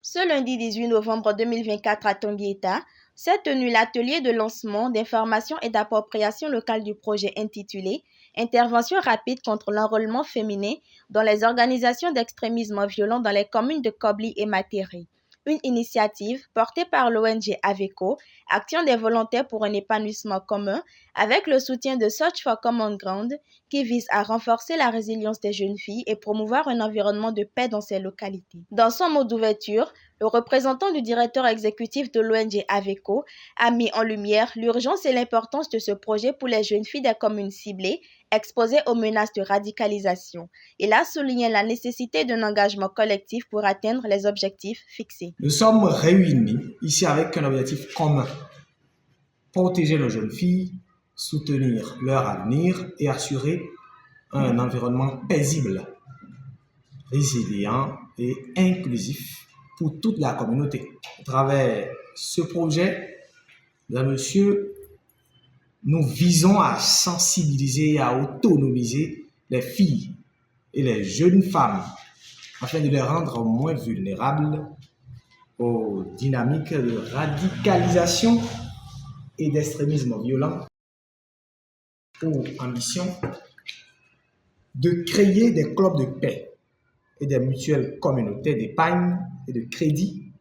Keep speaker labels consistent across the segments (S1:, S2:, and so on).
S1: Ce lundi 18 novembre 2024 à Tonguieta, s'est tenu l'atelier de lancement d'information et d'appropriation locale du projet intitulé Intervention rapide contre l'enrôlement féminin dans les organisations d'extrémisme violent dans les communes de Kobli et Matéré. Une initiative portée par l'ONG AVECO, Action des volontaires pour un épanouissement commun, avec le soutien de Search for Common Ground, qui vise à renforcer la résilience des jeunes filles et promouvoir un environnement de paix dans ces localités. Dans son mot d'ouverture, le représentant du directeur exécutif de l'ONG AVECO a mis en lumière l'urgence et l'importance de ce projet pour les jeunes filles des communes ciblées exposées aux menaces de radicalisation. Il a souligné la nécessité d'un engagement collectif pour atteindre les objectifs fixés.
S2: Nous sommes réunis ici avec un objectif commun: protéger nos jeunes filles, soutenir leur avenir et assurer un environnement paisible, résilient et inclusif pour toute la communauté. À travers ce projet, monsieur, nous visons à sensibiliser et à autonomiser les filles et les jeunes femmes afin de les rendre moins vulnérables aux dynamiques de radicalisation et d'extrémisme violent. Pour ambition de créer des clubs de paix et des mutuelles communautaires d'épargne et de crédit,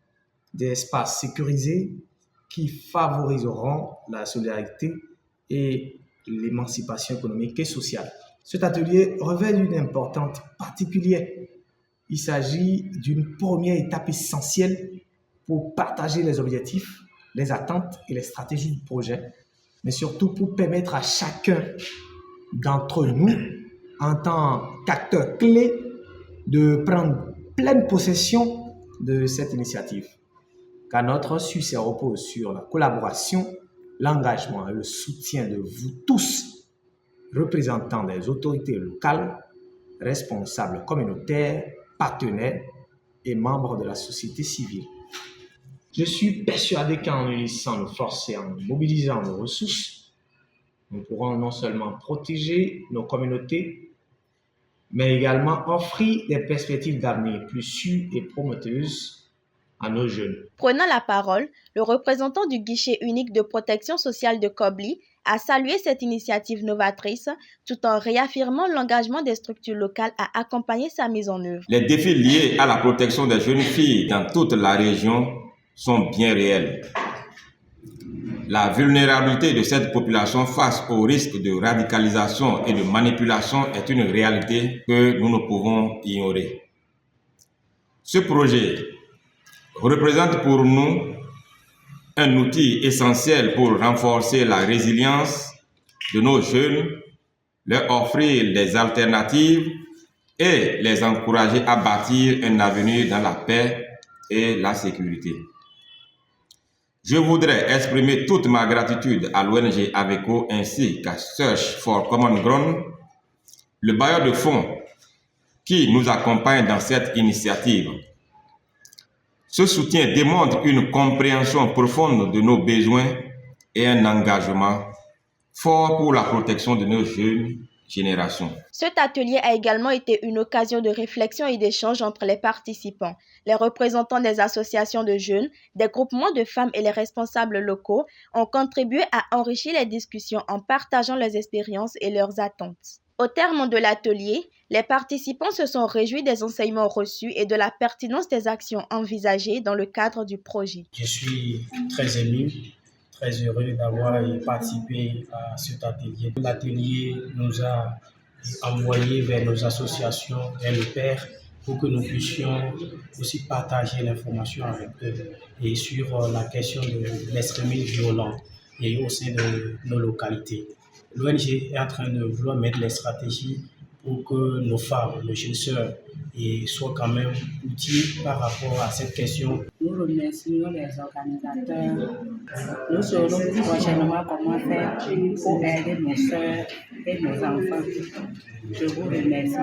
S2: des espaces sécurisés qui favoriseront la solidarité et l'émancipation économique et sociale. Cet atelier revêt une importance particulière. Il s'agit d'une première étape essentielle pour partager les objectifs, les attentes et les stratégies du projet, mais surtout pour permettre à chacun d'entre nous, en tant qu'acteur clé, de prendre pleine possession de cette initiative. Car notre succès repose sur la collaboration, l'engagement et le soutien de vous tous, représentants des autorités locales, responsables communautaires, partenaires et membres de la société civile. Je suis persuadé qu'en unissant nos forces et en mobilisant nos ressources, nous pourrons non seulement protéger nos communautés, mais également offrir des perspectives d'avenir plus sûres et prometteuses à nos jeunes.
S1: Prenant la parole, le représentant du guichet unique de protection sociale de Kobli a salué cette initiative novatrice tout en réaffirmant l'engagement des structures locales à accompagner sa mise en œuvre.
S3: Les défis liés à la protection des jeunes filles dans toute la région sont bien réels. La vulnérabilité de cette population face au risque de radicalisation et de manipulation est une réalité que nous ne pouvons ignorer. Ce projet représente pour nous un outil essentiel pour renforcer la résilience de nos jeunes, leur offrir des alternatives et les encourager à bâtir un avenir dans la paix et la sécurité. Je voudrais exprimer toute ma gratitude à l'ONG AVECO ainsi qu'à Search for Common Ground, le bailleur de fonds qui nous accompagne dans cette initiative. Ce soutien démontre une compréhension profonde de nos besoins et un engagement fort pour la protection de nos jeunes générations.
S1: Cet atelier a également été une occasion de réflexion et d'échange entre les participants. Les représentants des associations de jeunes, des groupements de femmes et les responsables locaux ont contribué à enrichir les discussions en partageant leurs expériences et leurs attentes. Au terme de l'atelier, les participants se sont réjouis des enseignements reçus et de la pertinence des actions envisagées dans le cadre du projet.
S4: Je suis très ému, très heureux d'avoir participé à cet atelier. L'atelier nous a envoyés vers nos associations, vers le père, pour que nous puissions aussi partager l'information avec eux et sur la question de l'extrémisme violent et au sein de nos localités. L'ONG est en train de vouloir mettre les stratégies pour que nos femmes, nos jeunes sœurs, soient quand même outillées par rapport à cette question.
S5: Nous remercions les organisateurs. Nous saurons prochainement comment faire pour aider nos sœurs et nos enfants. Je vous remercie.